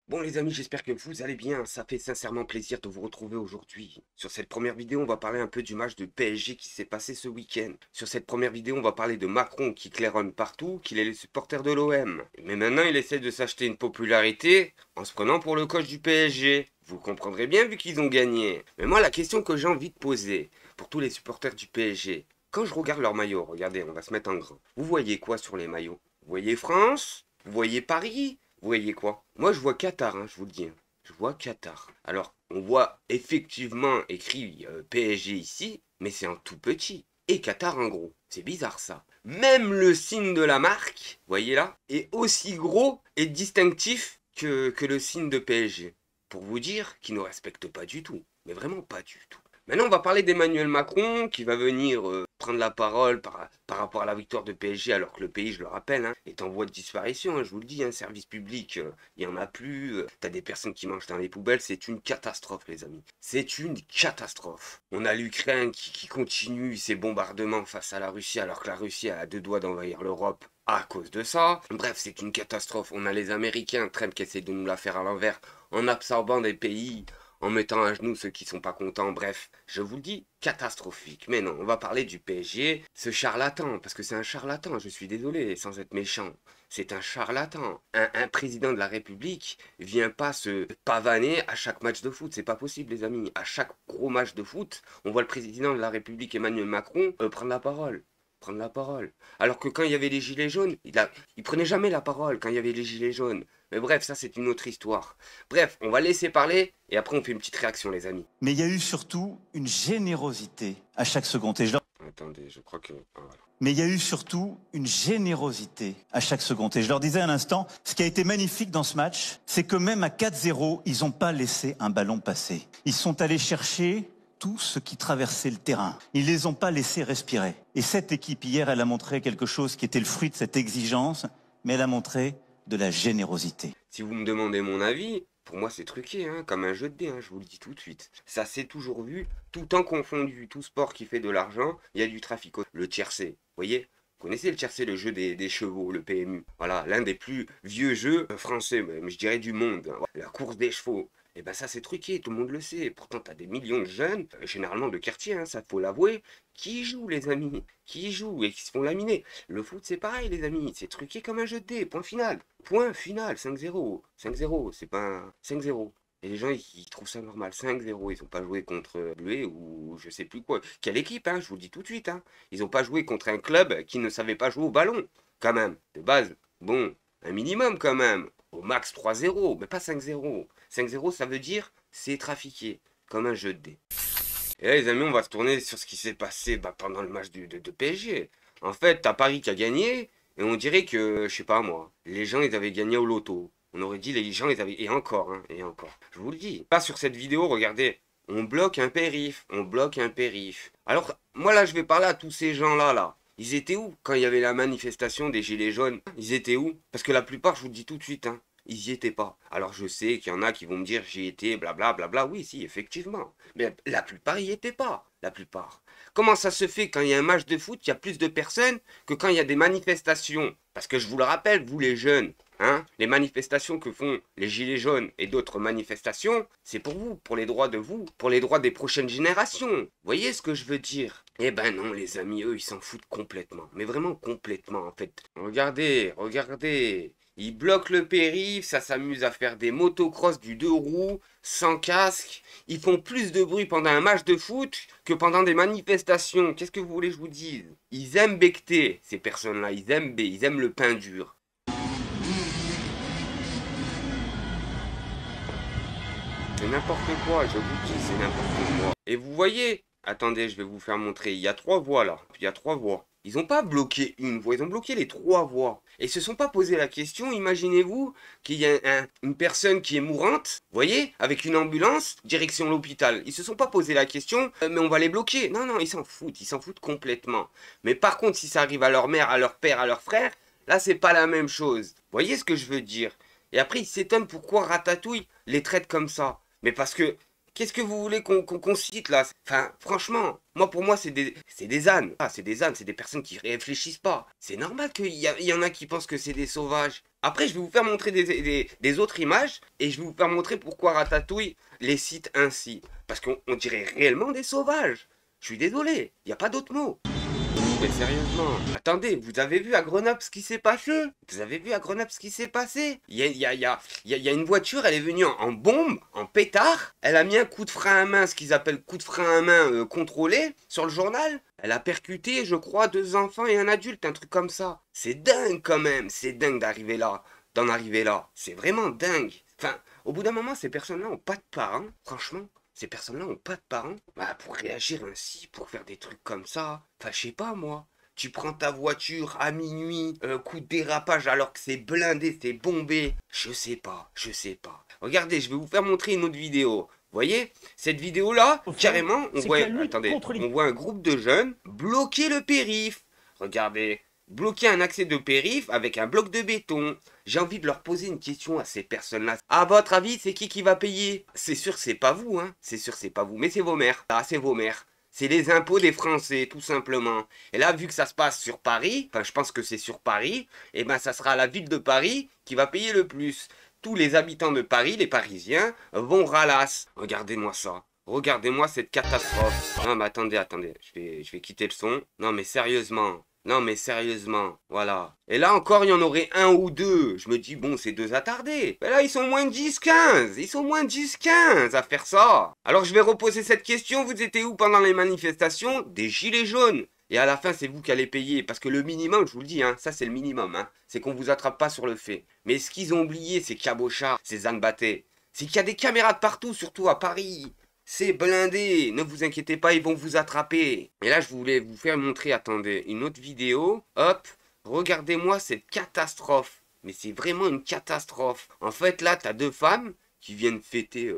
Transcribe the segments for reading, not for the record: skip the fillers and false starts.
Bon les amis, j'espère que vous allez bien, ça fait sincèrement plaisir de vous retrouver aujourd'hui. Sur cette première vidéo, on va parler un peu du match de PSG qui s'est passé ce week-end. Sur cette première vidéo, on va parler de Macron qui claironne partout, qu'il est le supporter de l'OM. Mais maintenant, il essaie de s'acheter une popularité en se prenant pour le coach du PSG. Vous comprendrez bien vu qu'ils ont gagné. Mais moi, la question que j'ai envie de poser pour tous les supporters du PSG, quand je regarde leur maillot, regardez, on va se mettre en grand. Vous voyez quoi sur les maillots? Vous voyez France? Vous voyez Paris? Vous voyez quoi? Moi, je vois Qatar, hein, je vous le dis, hein. Je vois Qatar. Alors, on voit effectivement écrit PSG ici, mais c'est en tout petit. Et Qatar en gros. C'est bizarre ça. Même le signe de la marque, voyez là, est aussi gros et distinctif que le signe de PSG. Pour vous dire qu'il ne respecte pas du tout. Mais vraiment pas du tout. Maintenant, on va parler d'Emmanuel Macron qui va venir prendre la parole par rapport à la victoire de PSG, alors que le pays, je le rappelle, hein, est en voie de disparition. Hein, je vous le dis, un service public, il n'y en a plus. T'as des personnes qui mangent dans les poubelles. C'est une catastrophe, les amis. C'est une catastrophe. On a l'Ukraine qui continue ses bombardements face à la Russie, alors que la Russie a deux doigts d'envahir l'Europe à cause de ça. Bref, c'est une catastrophe. On a les Américains, Trump, qui essaient de nous la faire à l'envers en absorbant des pays, en mettant à genoux ceux qui sont pas contents, bref, je vous le dis, catastrophique. Mais non, on va parler du PSG, ce charlatan, parce que c'est un charlatan, je suis désolé, sans être méchant. C'est un charlatan. Un président de la République vient pas se pavaner à chaque match de foot, c'est pas possible les amis. À chaque gros match de foot, on voit le président de la République Emmanuel Macron prendre la parole. Prendre la parole. Alors que quand il y avait les gilets jaunes, il prenait jamais la parole quand il y avait les gilets jaunes. Mais bref, ça c'est une autre histoire. Bref, on va laisser parler et après on fait une petite réaction les amis. Mais il y a eu surtout une générosité à chaque seconde. Attendez, je crois que... Ah, voilà. Mais il y a eu surtout une générosité à chaque seconde. Et je leur disais à l'instant, ce qui a été magnifique dans ce match, c'est que même à 4-0, ils n'ont pas laissé un ballon passer. Ils sont allés chercher tout ce qui traversait le terrain. Ils ne les ont pas laissés respirer. Et cette équipe hier, elle a montré quelque chose qui était le fruit de cette exigence, mais elle a montré de la générosité. Si vous me demandez mon avis, pour moi c'est truqué, hein, comme un jeu de dés, hein, je vous le dis tout de suite. Ça s'est toujours vu, tout temps confondu, tout sport qui fait de l'argent, il y a du trafic. Le tiercé, vous voyez? Vous connaissez le tiercé, le jeu des chevaux, le PMU. Voilà, l'un des plus vieux jeux français, même, je dirais du monde. Hein. La course des chevaux. Et ben ça c'est truqué, tout le monde le sait. Pourtant t'as des millions de jeunes, généralement de quartier, hein, ça faut l'avouer, qui jouent les amis, qui jouent et qui se font laminer. Le foot c'est pareil les amis, c'est truqué comme un jeu de dés, point final. Point final, 5-0. 5-0, c'est pas un 5-0. Et les gens, ils trouvent ça normal. 5-0, ils n'ont pas joué contre Bleuet ou je sais plus quoi. Quelle équipe, hein, je vous le dis tout de suite. Hein. Ils n'ont pas joué contre un club qui ne savait pas jouer au ballon. Quand même, de base. Bon, un minimum quand même. Au max 3-0, mais pas 5-0. 5-0, ça veut dire c'est trafiqué, comme un jeu de dés. Et là, les amis, on va se tourner sur ce qui s'est passé pendant le match de PSG. En fait, t'as Paris qui a gagné, et on dirait que, je sais pas moi, les gens, ils avaient gagné au loto. On aurait dit les gens, ils avaient... Et encore, hein, et encore. Je vous le dis. Pas sur cette vidéo, regardez. On bloque un périph. On bloque un périph. Alors, moi, là, je vais parler à tous ces gens-là, là. Ils étaient où quand il y avait la manifestation des Gilets jaunes? Ils étaient où? Parce que la plupart, je vous le dis tout de suite, hein, ils y étaient pas. Alors je sais qu'il y en a qui vont me dire j'y étais, blabla, blabla. Oui, si, effectivement. Mais la plupart y étaient pas. La plupart. Comment ça se fait quand il y a un match de foot, il y a plus de personnes que quand il y a des manifestations? Parce que je vous le rappelle, vous les jeunes, hein, les manifestations que font les Gilets jaunes et d'autres manifestations, c'est pour vous, pour les droits de vous, pour les droits des prochaines générations. Vous voyez ce que je veux dire? Eh ben non, les amis, eux, ils s'en foutent complètement. Mais vraiment complètement, en fait. Regardez, regardez. Ils bloquent le périph', ça s'amuse à faire des motocross du deux roues, sans casque. Ils font plus de bruit pendant un match de foot que pendant des manifestations. Qu'est-ce que vous voulez que je vous dise? Ils aiment becter, ces personnes-là. Ils aiment le pain dur. C'est n'importe quoi, je vous dis, c'est n'importe quoi. Et vous voyez, attendez, je vais vous faire montrer. Il y a trois voies là. Il y a trois voies. Ils n'ont pas bloqué une voie, ils ont bloqué les trois voies. Et ils se sont pas posé la question, imaginez-vous qu'il y a une personne qui est mourante, vous voyez, avec une ambulance, direction l'hôpital. Ils se sont pas posé la question, mais on va les bloquer. Non, non, ils s'en foutent complètement. Mais par contre, si ça arrive à leur mère, à leur père, à leur frère, là, c'est pas la même chose. Vous voyez ce que je veux dire? Et après, ils s'étonnent pourquoi Ratatouille les traite comme ça. Mais parce que, qu'est-ce que vous voulez qu'on cite là? Enfin, franchement, moi pour moi, c'est des ânes. Ah, c'est des ânes, c'est des personnes qui réfléchissent pas. C'est normal qu'il y en a qui pensent que c'est des sauvages. Après, je vais vous faire montrer des autres images et je vais vous faire montrer pourquoi Ratatouille les cite ainsi. Parce qu'on dirait réellement des sauvages. Je suis désolé, il n'y a pas d'autre mot. Mais sérieusement, attendez, vous avez vu à Grenoble ce qui s'est passé? Vous avez vu à Grenoble ce qui s'est passé? Il y a une voiture, elle est venue en bombe, en pétard. Elle a mis un coup de frein à main, ce qu'ils appellent coup de frein à main contrôlé, sur le journal. Elle a percuté, je crois, 2 enfants et un adulte, un truc comme ça. C'est dingue quand même, c'est dingue d'arriver là, d'en arriver là. C'est vraiment dingue. Enfin, au bout d'un moment, ces personnes-là n'ont pas de parents, franchement. Ces personnes-là n'ont pas de parents pour réagir ainsi, pour faire des trucs comme ça. Enfin, je sais pas moi. Tu prends ta voiture à minuit, coup de dérapage alors que c'est blindé, c'est bombé. Je sais pas, je sais pas. Regardez, je vais vous faire montrer une autre vidéo. Vous voyez, cette vidéo-là, carrément, on voit, attendez, on voit un groupe de jeunes bloquer le périph'. Regardez, bloquer un accès de périph' avec un bloc de béton. J'ai envie de leur poser une question à ces personnes-là. À votre avis, c'est qui va payer? C'est sûr, c'est pas vous, hein. C'est sûr, c'est pas vous, mais c'est vos mères. Ah, c'est vos mères. C'est les impôts des Français, tout simplement. Et là, vu que ça se passe sur Paris, enfin, je pense que c'est sur Paris, et ben, ça sera la ville de Paris qui va payer le plus. Tous les habitants de Paris, les Parisiens, vont ralasse. Regardez-moi ça. Regardez-moi cette catastrophe. Non, mais attendez, je vais quitter le son. Non, mais sérieusement. Non, mais sérieusement, voilà. Et là encore, il y en aurait un ou deux. Je me dis, bon, c'est 2 attardés. Mais là, ils sont moins de 10-15. Ils sont moins de 10-15 à faire ça. Alors, je vais reposer cette question. Vous étiez où pendant les manifestations des gilets jaunes? Et à la fin, c'est vous qui allez payer. Parce que le minimum, je vous le dis, hein, ça c'est le minimum. Hein, c'est qu'on vous attrape pas sur le fait. Mais ce qu'ils ont oublié, ces cabochards, ces ânes battés, c'est qu'il y a des caméras de partout, surtout à Paris. C'est blindé, ne vous inquiétez pas, ils vont vous attraper. Et là, je voulais vous faire montrer, attendez, une autre vidéo. Hop, regardez-moi cette catastrophe. Mais c'est vraiment une catastrophe. En fait, là, t'as 2 femmes qui viennent fêter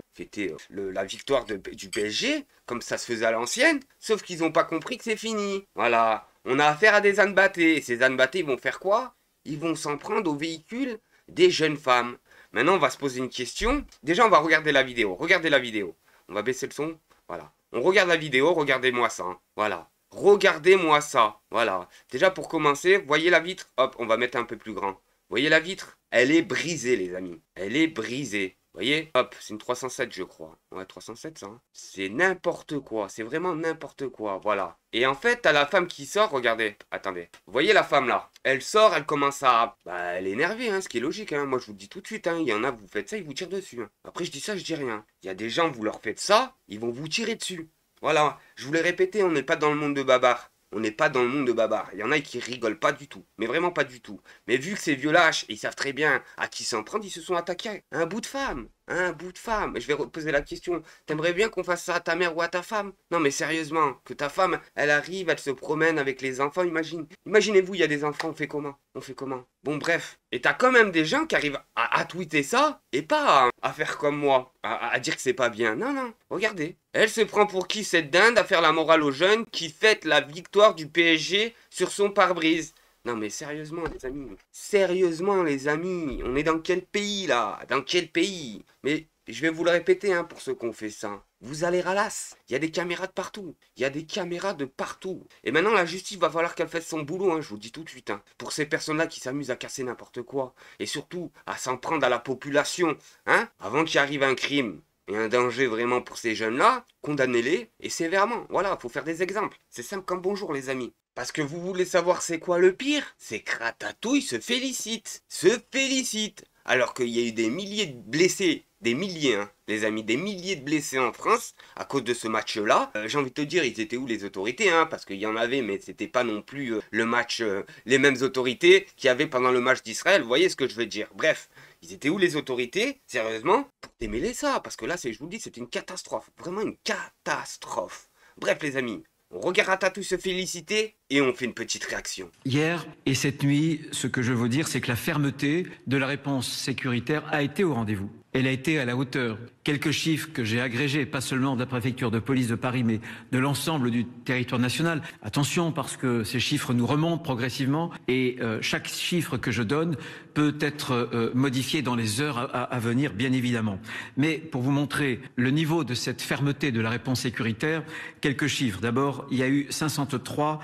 la victoire du PSG, comme ça se faisait à l'ancienne, sauf qu'ils n'ont pas compris que c'est fini. Voilà, on a affaire à des ânes battés. Et ces ânes battés, ils vont faire quoi? Ils vont s'en prendre au véhicule des jeunes femmes. Maintenant, on va se poser une question. Déjà, on va regarder la vidéo. Regardez la vidéo. On va baisser le son. Voilà. On regarde la vidéo. Regardez-moi ça. Hein. Voilà. Regardez-moi ça. Voilà. Déjà, pour commencer, voyez la vitre. Hop, on va mettre un peu plus grand. Voyez la vitre? Elle est brisée, les amis. Elle est brisée. Voyez? Hop, c'est une 307, je crois. Ouais, 307, ça. Hein. C'est n'importe quoi. C'est vraiment n'importe quoi. Voilà. Et en fait, t'as la femme qui sort. Regardez. Attendez. Vous voyez la femme, là? Elle sort, elle commence à... Bah, elle est énervée, hein, ce qui est logique, hein. Moi, je vous le dis tout de suite, hein. Il y en a, vous faites ça, ils vous tirent dessus. Hein. Après, je dis ça, je dis rien. Il y a des gens, vous leur faites ça, ils vont vous tirer dessus. Voilà. Je vous l'ai répété, on n'est pas dans le monde de Babar. On n'est pas dans le monde de Babar. Il y en a qui rigolent pas du tout. Mais vraiment pas du tout. Mais vu que ces vieux lâches, ils savent très bien à qui s'en prendre, ils se sont attaqués à un bout de femme. Un bout de femme. Je vais reposer la question. T'aimerais bien qu'on fasse ça à ta mère ou à ta femme? Non mais sérieusement, que ta femme, elle arrive, elle se promène avec les enfants, Imaginez-vous, il y a des enfants, on fait comment? On fait comment? Bon bref. Et t'as quand même des gens qui arrivent à tweeter ça, et pas à faire comme moi, à dire que c'est pas bien. Non, non, regardez. Elle se prend pour qui cette dinde à faire la morale aux jeunes qui fêtent la victoire du PSG sur son pare-brise? Non mais sérieusement les amis, sérieusement les amis, on est dans quel pays là? Dans quel pays? Mais je vais vous le répéter hein, pour ceux qui ont fait ça. Vous allez ralasse, il y a des caméras de partout, il y a des caméras de partout. Et maintenant la justice va falloir qu'elle fasse son boulot, hein, je vous le dis tout de suite. Hein, pour ces personnes-là qui s'amusent à casser n'importe quoi. Et surtout à s'en prendre à la population, hein, avant qu'il arrive un crime. Et un danger vraiment pour ces jeunes-là, condamnez-les et sévèrement. Voilà, faut faire des exemples. C'est simple comme bonjour les amis. Parce que vous voulez savoir c'est quoi le pire? C'est que Ratatouille se félicite. Se félicite. Alors qu'il y a eu des milliers de blessés. Des milliers, hein, les amis. Des milliers de blessés en France à cause de ce match-là. J'ai envie de te dire, ils étaient où les autorités hein, parce qu'il y en avait, mais c'était pas non plus le match, les mêmes autorités qu'il y avait pendant le match d'Israël. Vous voyez ce que je veux dire? Bref. Ils étaient où les autorités, sérieusement, pour démêler ça? Parce que là, je vous le dis, c'est une catastrophe. Vraiment une catastrophe. Bref, les amis, on regarde Ratatouille se féliciter et on fait une petite réaction. Hier et cette nuit, ce que je veux dire, c'est que la fermeté de la réponse sécuritaire a été au rendez-vous. Elle a été à la hauteur. Quelques chiffres que j'ai agrégés, pas seulement de la préfecture de police de Paris, mais de l'ensemble du territoire national. Attention, parce que ces chiffres nous remontent progressivement et chaque chiffre que je donne peut être modifié dans les heures à venir, bien évidemment. Mais pour vous montrer le niveau de cette fermeté de la réponse sécuritaire, quelques chiffres. D'abord, il y a eu 563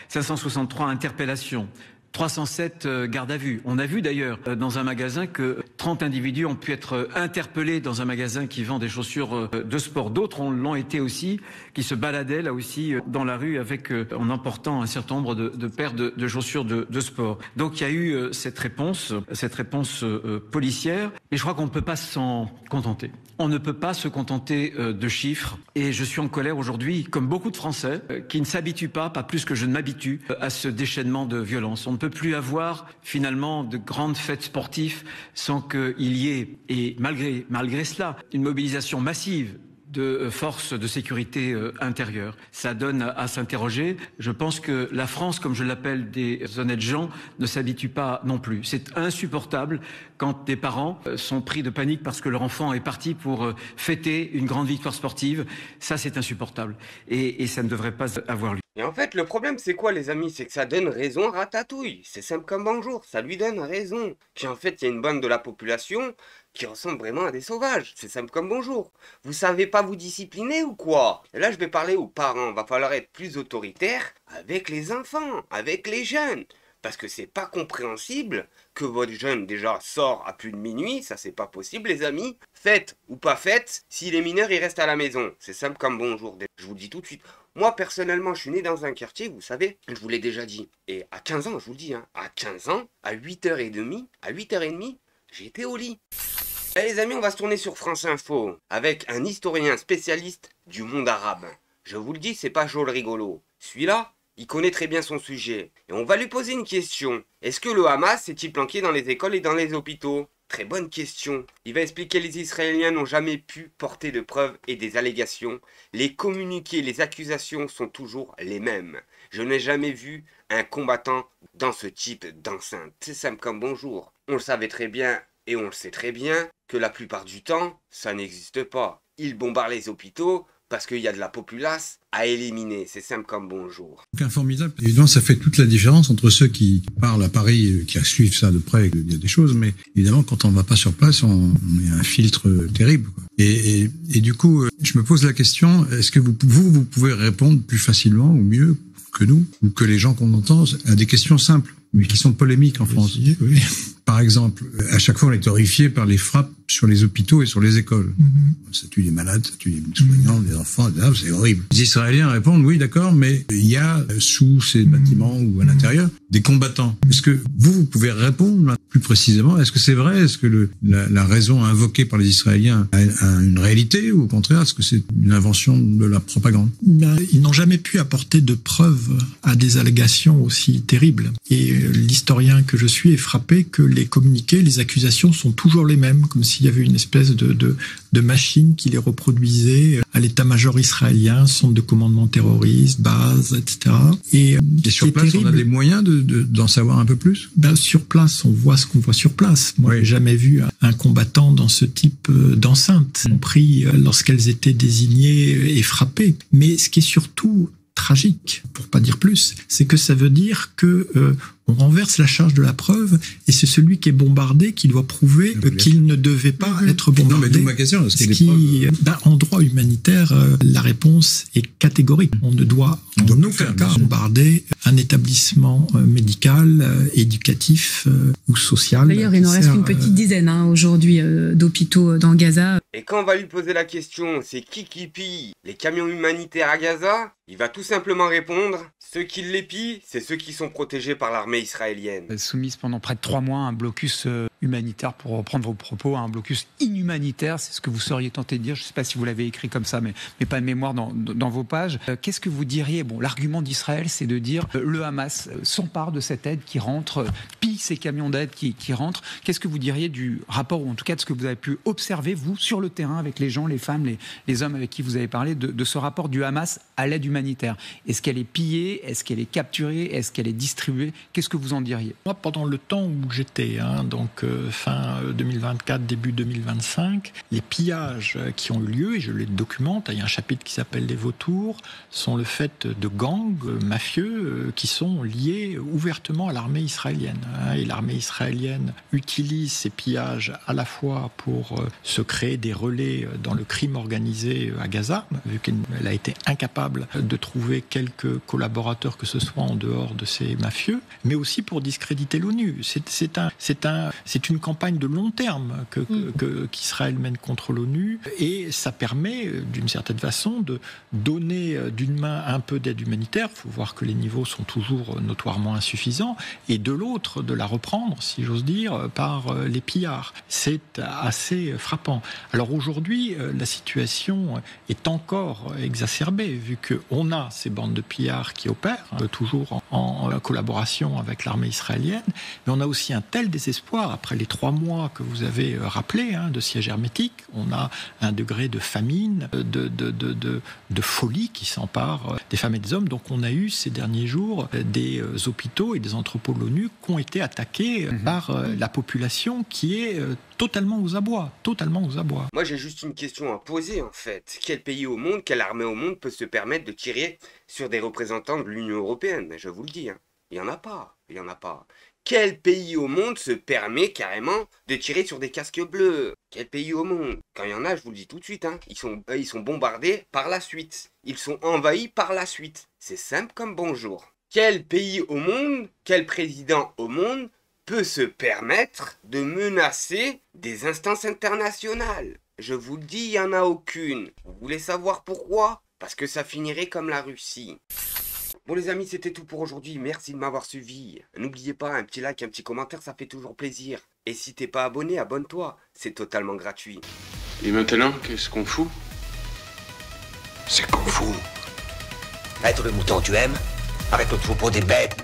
interpellations. 307 gardes à vue. On a vu d'ailleurs dans un magasin que 30 individus ont pu être interpellés dans un magasin qui vend des chaussures de sport. D'autres l'ont été aussi, qui se baladaient là aussi dans la rue avec en emportant un certain nombre de paires de chaussures de sport. Donc il y a eu cette réponse policière. Et je crois qu'on ne peut pas s'en contenter. On ne peut pas se contenter de chiffres. Et je suis en colère aujourd'hui, comme beaucoup de Français, qui ne s'habituent pas plus que je ne m'habitue, à ce déchaînement de violence. On ne peut plus avoir finalement de grandes fêtes sportives sans qu'il y ait, et malgré cela, une mobilisation massive de forces de sécurité intérieure. Ça donne à s'interroger. Je pense que la France, comme je l'appelle des honnêtes gens, ne s'habitue pas non plus. C'est insupportable quand des parents sont pris de panique parce que leur enfant est parti pour fêter une grande victoire sportive. Ça, c'est insupportable. Et ça ne devrait pas avoir lieu. Et en fait, le problème, c'est quoi, les amis? C'est que ça donne raison à Ratatouille. C'est simple comme bonjour, ça lui donne raison. Qu'en fait, il y a une bande de la population qui ressemble vraiment à des sauvages. C'est simple comme bonjour. Vous savez pas vous discipliner ou quoi? Et là, je vais parler aux parents. Va falloir être plus autoritaire avec les enfants, avec les jeunes. Parce que c'est pas compréhensible que votre jeune déjà sort à plus de minuit, ça c'est pas possible les amis. Faites ou pas faites, s'il est mineur il reste à la maison. C'est simple comme bonjour, je vous le dis tout de suite. Moi personnellement je suis né dans un quartier, vous savez, je vous l'ai déjà dit. Et à 15 ans, je vous le dis, hein, à 15 ans, à 8h30, j'étais au lit. Et les amis, on va se tourner sur France Info avec un historien spécialiste du monde arabe. Je vous le dis, c'est pas Joel rigolo. Celui-là, il connaît très bien son sujet. Et on va lui poser une question. Est-ce que le Hamas s'est-il planqué dans les écoles et dans les hôpitaux? Très bonne question. Il va expliquer que les Israéliens n'ont jamais pu porter de preuves et des allégations. Les communiqués, les accusations sont toujours les mêmes. Je n'ai jamais vu un combattant dans ce type d'enceinte. C'est simple comme bonjour. On le savait très bien et on le sait très bien que la plupart du temps, ça n'existe pas. Ils bombardent les hôpitaux parce qu'il y a de la populace à éliminer. C'est simple comme bonjour. C'est formidable. Évidemment, ça fait toute la différence entre ceux qui parlent à Paris, qui suivent ça de près, il y a des choses, mais évidemment, quand on ne va pas sur place, on y a un filtre terrible, quoi. Et du coup, je me pose la question, est-ce que vous pouvez répondre plus facilement ou mieux que nous, ou que les gens qu'on entend, à des questions simples, mais qui sont polémiques en France? Oui. Par exemple, à chaque fois, on est horrifié par les frappes sur les hôpitaux et sur les écoles. Ça tue les malades, ça tue les soignants, les enfants, c'est horrible. Les Israéliens répondent, oui, d'accord, mais il y a sous ces bâtiments ou à l'intérieur des combattants. Est-ce que vous pouvez répondre plus précisément? Est-ce que c'est vrai? Est-ce que la raison invoquée par les Israéliens a une réalité, ou au contraire, est-ce que c'est une invention de la propagande? Ils n'ont jamais pu apporter de preuves à des allégations aussi terribles. Et l'historien que je suis est frappé que les communiqués, les accusations sont toujours les mêmes, comme s'il y avait une espèce de machine qui les reproduisait à l'état-major israélien, centre de commandement terroriste, base, etc. Et sur place, terrible, on a des moyens d'en savoir un peu plus? Sur place, on voit ce qu'on voit sur place. Moi, j'ai jamais vu un combattant dans ce type d'enceinte, compris lorsqu'elles étaient désignées et frappées. Mais ce qui est surtout tragique, pour pas dire plus, c'est que ça veut dire que on renverse la charge de la preuve, et c'est celui qui est bombardé qui doit prouver qu'il ne devait pas être bombardé. Non, mais d'où ma question. En droit humanitaire, la réponse est catégorique. On ne doit en aucun cas bombarder un établissement médical, éducatif ou social. D'ailleurs, il en reste une petite dizaine aujourd'hui d'hôpitaux dans Gaza. Et quand on va lui poser la question, c'est qui pille les camions humanitaires à Gaza? Il va tout simplement répondre, ceux qui les pillent, c'est ceux qui sont protégés par l'armée israélienne. Soumise pendant près de 3 mois à un blocus humanitaire, pour reprendre vos propos, un blocus inhumanitaire, c'est ce que vous seriez tenté de dire. Je ne sais pas si vous l'avez écrit comme ça, mais pas de mémoire dans vos pages. Qu'est-ce que vous diriez? Bon, l'argument d'Israël, c'est de dire le Hamas s'empare de cette aide qui rentre, pille ces camions d'aide qui rentrent. Qu'est-ce que vous diriez du rapport, ou en tout cas de ce que vous avez pu observer, vous, sur le terrain, avec les gens, les femmes, les hommes avec qui vous avez parlé, de ce rapport du Hamas à l'aide humanitaire? Est-ce qu'elle est pillée? Est-ce qu'elle est capturée? Est-ce qu'elle est distribuée? Qu'est-ce que vous en diriez? Moi, pendant le temps où j'étais, fin 2024, début 2025, les pillages qui ont eu lieu, et je les documente, il y a un chapitre qui s'appelle Les Vautours, sont le fait de gangs mafieux qui sont liés ouvertement à l'armée israélienne. et l'armée israélienne utilise ces pillages à la fois pour se créer des relais dans le crime organisé à Gaza, vu qu'elle a été incapable de trouver quelques collaborateurs que ce soit en dehors de ces mafieux, mais aussi pour discréditer l'ONU. C'est une campagne de long terme qu'Israël mène contre l'ONU, et ça permet d'une certaine façon de donner d'une main un peu d'aide humanitaire, il faut voir que les niveaux sont toujours notoirement insuffisants, et de l'autre de la reprendre, si j'ose dire, par les pillards. C'est assez frappant. Alors aujourd'hui, la situation est encore exacerbée, vu qu'on a ces bandes de pillards qui opèrent, toujours en collaboration avec l'armée israélienne, mais on a aussi un tel désespoir, après les 3 mois que vous avez rappelés, de siège hermétique, on a un degré de famine, de folie qui s'empare des femmes et des hommes. Donc on a eu ces derniers jours des hôpitaux et des entrepôts de l'ONU qui ont été attaqués par la population qui est totalement aux abois. Moi j'ai juste une question à poser en fait. Quel pays au monde, quelle armée au monde peut se permettre de tirer sur des représentants de l'Union Européenne? Je vous le dis, il n'y en a pas. Quel pays au monde se permet carrément de tirer sur des casques bleus? Quel pays au monde? Quand il y en a, je vous le dis tout de suite, ils sont bombardés par la suite. Ils sont envahis par la suite. C'est simple comme bonjour. Quel pays au monde, quel président au monde peut se permettre de menacer des instances internationales? Je vous le dis, il n'y en a aucune. Vous voulez savoir pourquoi? Parce que ça finirait comme la Russie. Bon les amis, c'était tout pour aujourd'hui, merci de m'avoir suivi. N'oubliez pas, un petit like, un petit commentaire, ça fait toujours plaisir. Et si t'es pas abonné, abonne-toi, c'est totalement gratuit. Et maintenant, qu'est-ce qu'on fout? C'est qu'on fout. Être le mouton, tu aimes? Avec le troupeau des bêtes.